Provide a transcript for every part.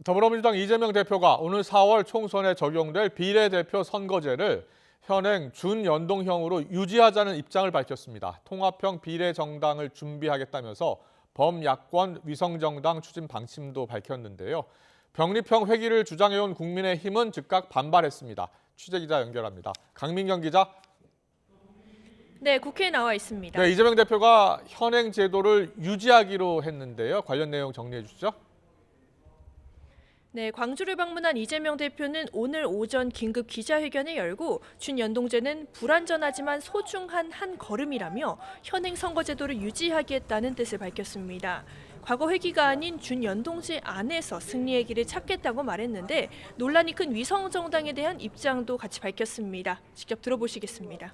더불어민주당 이재명 대표가 오늘 4월 총선에 적용될 비례대표 선거제를 현행 준연동형으로 유지하자는 입장을 밝혔습니다. 통합형 비례정당을 준비하겠다면서 범야권 위성정당 추진 방침도 밝혔는데요. 병립형 회기를 주장해온 국민의힘은 즉각 반발했습니다. 취재기자 연결합니다. 강민경 기자. 네, 국회에 나와 있습니다. 네, 이재명 대표가 현행 제도를 유지하기로 했는데요. 관련 내용 정리해 주시죠. 네, 광주를 방문한 이재명 대표는 오늘 오전 긴급 기자회견을 열고 준연동제는 불완전하지만 소중한 한 걸음이라며 현행 선거제도를 유지하겠다는 뜻을 밝혔습니다. 과거 회기가 아닌 준연동제 안에서 승리의 길을 찾겠다고 말했는데 논란이 큰 위성정당에 대한 입장도 같이 밝혔습니다. 직접 들어보시겠습니다.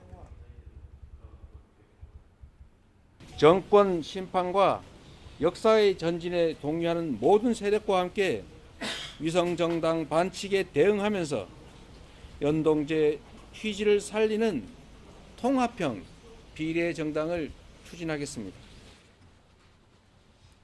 정권 심판과 역사의 전진에 동의하는 모든 세력과 함께 위성정당 반칙에 대응하면서 연동제 취지를 살리는 통합형 비례정당을 추진하겠습니다.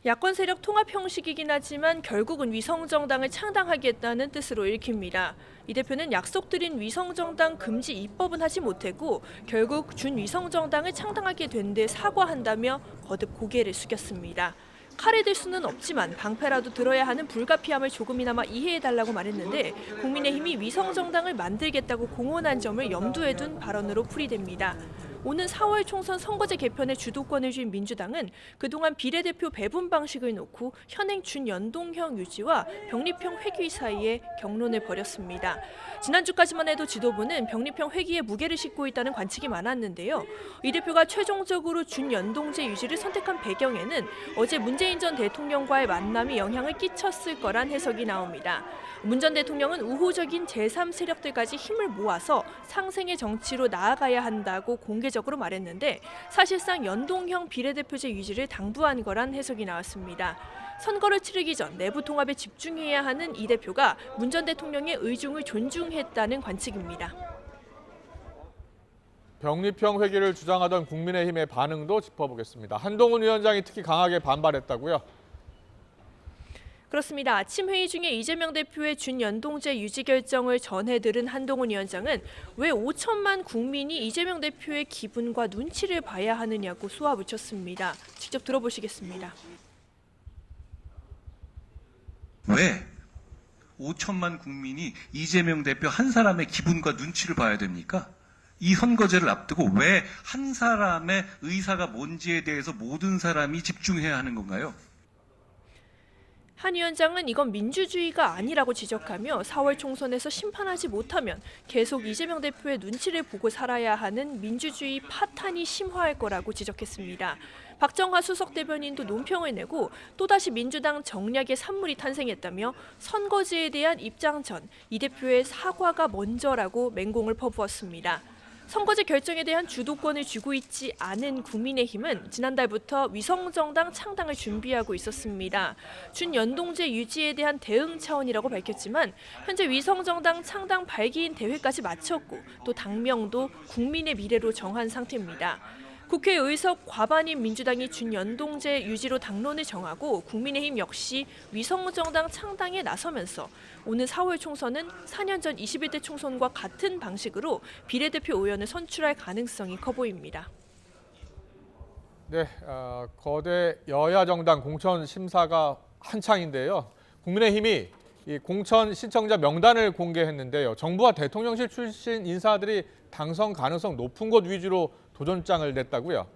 야권 세력 통합 형식이긴 하지만 결국은 위성정당을 창당하겠다는 뜻으로 읽힙니다. 이 대표는 약속드린 위성정당 금지 입법은 하지 못했고 결국 준위성정당을 창당하게 된 데 사과한다며 거듭 고개를 숙였습니다. 칼을 들 수는 없지만 방패라도 들어야 하는 불가피함을 조금이나마 이해해달라고 말했는데 국민의힘이 위성정당을 만들겠다고 공언한 점을 염두에 둔 발언으로 풀이됩니다. 오는 4월 총선 선거제 개편의 주도권을 쥔 민주당은 그동안 비례대표 배분 방식을 놓고 현행 준연동형 유지와 병립형 회귀 사이에 경론을 벌였습니다. 지난주까지만 해도 지도부는 병립형 회귀에 무게를 싣고 있다는 관측이 많았는데요. 이 대표가 최종적으로 준연동제 유지를 선택한 배경에는 어제 문재인 전 대통령과의 만남이 영향을 끼쳤을 거란 해석이 나옵니다. 문 전 대통령은 우호적인 제3세력들까지 힘을 모아서 상생의 정치로 나아가야 한다고 공개적으로 말했는데 사실상 연동형 비례대표제 유지를 당부한 거란 해석이 나왔습니다. 선거를 치르기 전 내부 통합에 집중해야 하는 이 대표가 문 전 대통령의 의중을 존중했다는 관측입니다. 병립형 회기를 주장하던 국민의힘의 반응도 짚어보겠습니다. 한동훈 위원장이 특히 강하게 반발했다고요? 그렇습니다. 아침 회의 중에 이재명 대표의 준연동제 유지 결정을 전해들은 한동훈 위원장은 왜 5천만 국민이 이재명 대표의 기분과 눈치를 봐야 하느냐고 쏘아붙였습니다. 직접 들어보시겠습니다. 왜 5천만 국민이 이재명 대표 한 사람의 기분과 눈치를 봐야 됩니까? 이 선거제를 앞두고 왜 한 사람의 의사가 뭔지에 대해서 모든 사람이 집중해야 하는 건가요? 한 위원장은 이건 민주주의가 아니라고 지적하며 4월 총선에서 심판하지 못하면 계속 이재명 대표의 눈치를 보고 살아야 하는 민주주의 파탄이 심화할 거라고 지적했습니다. 박정하 수석 대변인도 논평을 내고 또다시 민주당 정략의 산물이 탄생했다며 선거제에 대한 입장 전 이 대표의 사과가 먼저라고 맹공을 퍼부었습니다. 선거제 결정에 대한 주도권을 쥐고 있지 않은 국민의힘은 지난달부터 위성정당 창당을 준비하고 있었습니다. 준연동제 유지에 대한 대응 차원이라고 밝혔지만 현재 위성정당 창당 발기인 대회까지 마쳤고 또 당명도 국민의 미래로 정한 상태입니다. 국회 의석 과반인 민주당이 준연동제 유지로 당론을 정하고 국민의힘 역시 위성정당 창당에 나서면서 오는 4월 총선은 4년 전 21대 총선과 같은 방식으로 비례대표 의원을 선출할 가능성이 커 보입니다. 네, 거대 여야 정당 공천 심사가 한창인데요. 국민의힘이 이 공천 신청자 명단을 공개했는데요. 정부와 대통령실 출신 인사들이 당선 가능성 높은 곳 위주로 도전장을 냈다고요?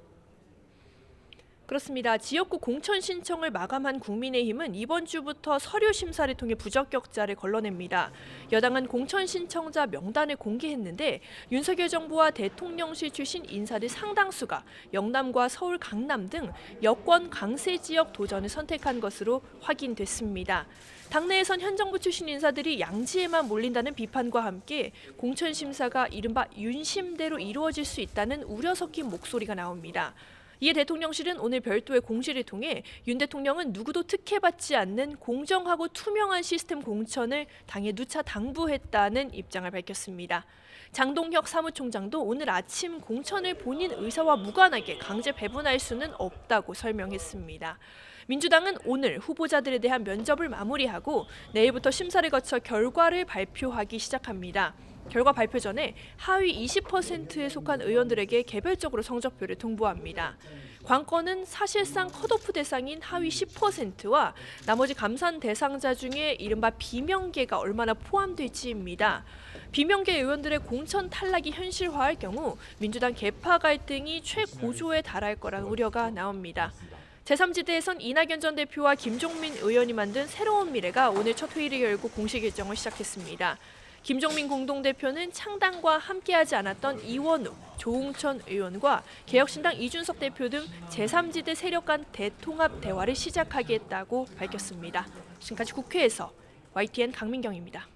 그렇습니다. 지역구 공천 신청을 마감한 국민의힘은 이번 주부터 서류 심사를 통해 부적격자를 걸러냅니다. 여당은 공천 신청자 명단을 공개했는데 윤석열 정부와 대통령실 출신 인사들 상당수가 영남과 서울, 강남 등 여권 강세 지역 도전을 선택한 것으로 확인됐습니다. 당내에선 현 정부 출신 인사들이 양지에만 몰린다는 비판과 함께 공천 심사가 이른바 윤심대로 이루어질 수 있다는 우려 섞인 목소리가 나옵니다. 이에 대통령실은 오늘 별도의 공시를 통해 윤 대통령은 누구도 특혜받지 않는 공정하고 투명한 시스템 공천을 당에 누차 당부했다는 입장을 밝혔습니다. 장동혁 사무총장도 오늘 아침 공천을 본인 의사와 무관하게 강제 배분할 수는 없다고 설명했습니다. 민주당은 오늘 후보자들에 대한 면접을 마무리하고 내일부터 심사를 거쳐 결과를 발표하기 시작합니다. 결과 발표 전에 하위 20%에 속한 의원들에게 개별적으로 성적표를 통보합니다. 관건은 사실상 컷오프 대상인 하위 10%와 나머지 감산 대상자 중에 이른바 비명계가 얼마나 포함될지입니다. 비명계 의원들의 공천 탈락이 현실화할 경우 민주당 계파 갈등이 최고조에 달할 거라는 우려가 나옵니다. 제3지대에선 이낙연 전 대표와 김종민 의원이 만든 새로운 미래가 오늘 첫 회의를 열고 공식 일정을 시작했습니다. 김종민 공동대표는 창당과 함께하지 않았던 이원우, 조웅천 의원과 개혁신당 이준석 대표 등 제3지대 세력 간 대통합 대화를 시작하겠다고 밝혔습니다. 지금까지 국회에서 YTN 강민경입니다.